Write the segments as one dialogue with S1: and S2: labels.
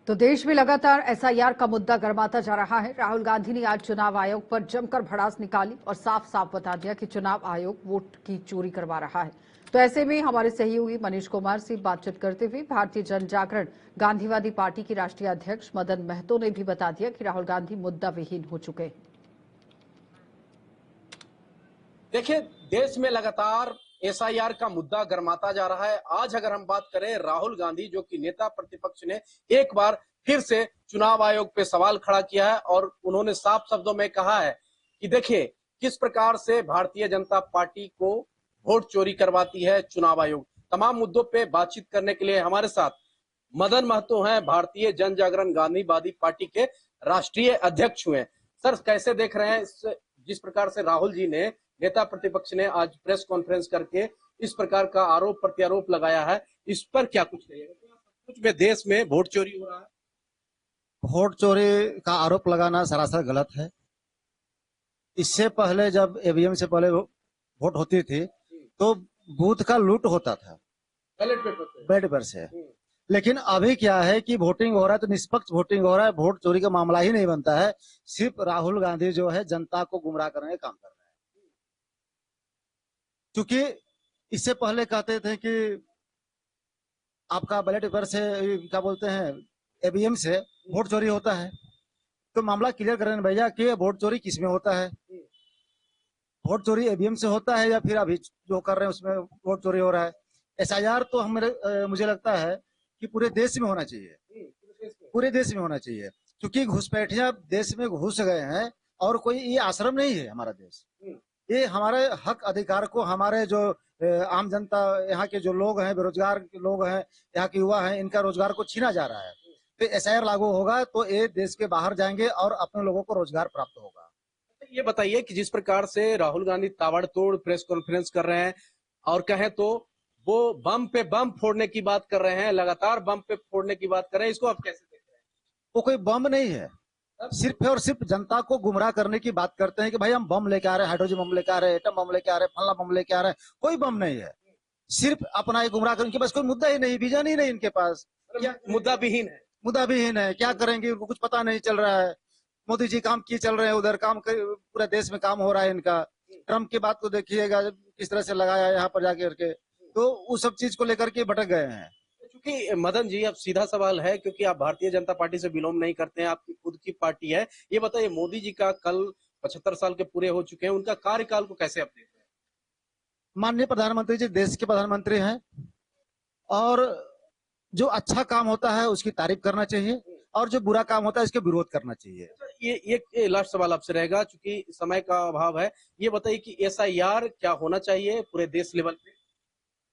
S1: तो देश में लगातार एसआईआर का मुद्दा गर्माता जा रहा है। राहुल गांधी ने आज चुनाव आयोग पर जमकर भड़ास निकाली और साफ साफ बता दिया कि चुनाव आयोग वोट की चोरी करवा रहा है। तो ऐसे में हमारे सहयोगी मनीष कुमार से बातचीत करते हुए भारतीय जन जागरण गांधीवादी पार्टी के राष्ट्रीय अध्यक्ष मदन महतो ने भी बता दिया कि राहुल गांधी मुद्दा विहीन हो चुके हैं।
S2: देखिए, देश में लगातार एसआईआर का मुद्दा गर्माता जा रहा है। आज अगर हम बात करें, राहुल गांधी जो कि नेता प्रतिपक्ष ने एक बार फिर से चुनाव आयोग पे सवाल खड़ा किया है और उन्होंने साफ शब्दों में कहा है कि देखिए किस प्रकार से भारतीय जनता पार्टी को वोट चोरी करवाती है चुनाव आयोग। तमाम मुद्दों पे बातचीत करने के लिए हमारे साथ मदन महतो हैं, भारतीय जन जागरण गांधीवादी पार्टी के राष्ट्रीय अध्यक्ष हुए। सर, कैसे देख रहे हैं जिस प्रकार से राहुल जी ने, नेता प्रतिपक्ष ने आज प्रेस कॉन्फ्रेंस करके इस प्रकार का आरोप प्रत्यारोप लगाया है, इस पर क्या कुछ कहिएगा? कुछ में देश में वोट चोरी हो रहा है।
S3: वोट चोरी का आरोप लगाना सरासर गलत है। इससे पहले जब ईवीएम से पहले वोट होती थी तो बूथ का लूट होता था बैलेट पेपर से। लेकिन अभी क्या है कि वोटिंग हो रहा है तो निष्पक्ष वोटिंग हो रहा है, वोट चोरी का मामला ही नहीं बनता है। सिर्फ राहुल गांधी जो है जनता को गुमराह करने का काम कर रहे हैं। क्योंकि इससे पहले कहते थे कि आपका बैलेट पेपर से क्या बोलते हैं ईवीएम से वोट चोरी होता है, तो मामला क्लियर करें भैया कि वोट चोरी किस में होता है। वोट चोरी ईवीएम से होता है या फिर अभी जो कर रहे हैं उसमें वोट चोरी हो रहा है। एसआईआर तो मुझे लगता है कि पूरे देश में होना चाहिए, पूरे देश में होना चाहिए। क्योंकि घुसपैठिया देश में घुस गए हैं और कोई ये आश्रम नहीं है हमारा देश। ये हमारे हक अधिकार को, हमारे जो आम जनता, यहाँ के जो लोग हैं, बेरोजगार लोग हैं, यहाँ के युवा हैं, इनका रोजगार को छीना जा रहा है। तो एसआईआर लागू होगा तो ये देश के बाहर जाएंगे और अपने लोगों को रोजगार प्राप्त होगा।
S2: ये बताइए कि जिस प्रकार से राहुल गांधी ताबड़तोड़ प्रेस कॉन्फ्रेंस कर रहे हैं और कहें तो वो बम पे बम फोड़ने की बात कर रहे हैं, लगातार बम पे फोड़ने की बात कर रहे हैं, इसको आप कैसे देख रहे हैं?
S3: वो कोई बम नहीं है, सिर्फ और सिर्फ जनता को गुमराह करने की बात करते हैं कि भाई हम बम लेके आ रहे हैं, हाइड्रोजन बम लेके आ रहे हैं, एटम बम लेके आ रहे हैं, फल्ला बम लेके आ रहे हैं। कोई बम नहीं है, सिर्फ अपना एक गुमराह करने के पास कोई मुद्दा ही नहीं, विजन ही नहीं इनके पास।
S2: क्या मुद्दा विहीन है?
S3: मुद्दा विहीन है, क्या करेंगे उनको कुछ पता नहीं चल रहा है। मोदी जी काम किए चल रहे हैं, उधर काम पूरे देश में काम हो रहा है इनका। ट्रम्प की बात को देखिएगा किस तरह से लगाया यहाँ पर जाके करके, तो उस सब चीज को लेकर के भटक गए हैं।
S2: क्योंकि मदन जी, अब सीधा सवाल है, क्योंकि आप भारतीय जनता पार्टी से बिलोंग नहीं करते हैं, आपकी खुद की पार्टी है, ये बताइए मोदी जी का कल 75 साल के पूरे हो चुके हैं, उनका कार्यकाल को कैसे आप देख रहे हैं?
S3: माननीय प्रधानमंत्री जी देश के प्रधानमंत्री हैं और जो अच्छा काम होता है उसकी तारीफ करना चाहिए और जो बुरा काम होता है इसके विरोध करना चाहिए।
S2: ये लास्ट सवाल आपसे रहेगा, चूंकि समय का अभाव है। ये बताइए कि एसआईआर क्या होना चाहिए पूरे देश लेवल पे?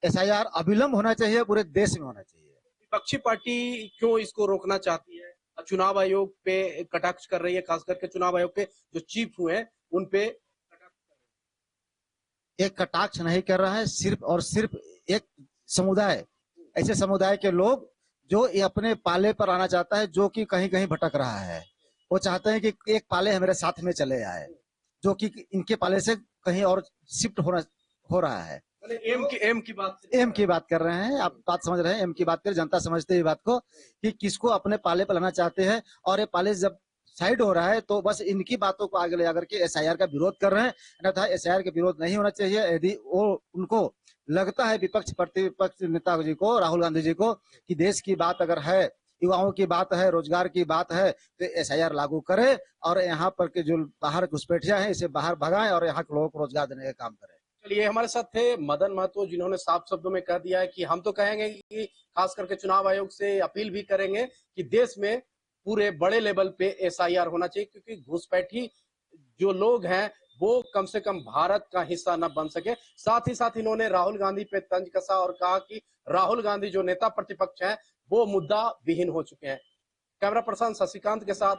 S3: एसआईआर अविलंब होना चाहिए, पूरे देश में होना चाहिए।
S2: विपक्षी पार्टी क्यों इसको रोकना चाहती है? चुनाव आयोग पे कटाक्ष कर रही है, खास करके चुनाव आयोग के जो चीफ हुए हैं उन पे
S3: एक कटाक्ष नहीं कर रहा है, सिर्फ और सिर्फ एक समुदाय, ऐसे समुदाय के लोग जो ये अपने पाले पर आना चाहता है, जो कि कहीं कहीं भटक रहा है। वो चाहते हैं कि एक पाले हमारे साथ में चले आए, जो कि इनके पाले से कहीं और शिफ्ट हो रहा है।
S2: एम की
S3: बात कर रहे हैं, आप बात समझ रहे हैं, एम की बात कर, जनता समझते हैं बात को कि किसको अपने पाले पर लाना चाहते हैं। और ये पाले जब साइड हो रहा है तो बस इनकी बातों को आगे ले जाकर के एसआईआर का विरोध कर रहे हैं। अन्यथा एसआईआर का विरोध नहीं होना चाहिए। यदि वो उनको लगता है, विपक्ष प्रतिपक्ष नेता जी को, राहुल गांधी जी को, कि देश की बात अगर है, युवाओं की बात है, रोजगार की बात है, तो एसआईआर लागू करे और यहाँ पर के जो बाहर घुसपैठिया है इसे बाहर भगाएं और यहाँ के लोगों को रोजगार देने का काम करें।
S2: चलिए, हमारे साथ थे मदन महतो, जिन्होंने साफ शब्दों में कह दिया है कि हम तो कहेंगे कि खास करके चुनाव आयोग से अपील भी करेंगे कि देश में पूरे बड़े लेवल पे एसआईआर होना चाहिए, क्योंकि घुसपैठी जो लोग हैं वो कम से कम भारत का हिस्सा न बन सके। साथ ही साथ इन्होंने राहुल गांधी पे तंज कसा और कहा कि राहुल गांधी जो नेता प्रतिपक्ष हैं वो मुद्दा विहीन हो चुके हैं। कैमरा पर्सन शशिकांत के साथ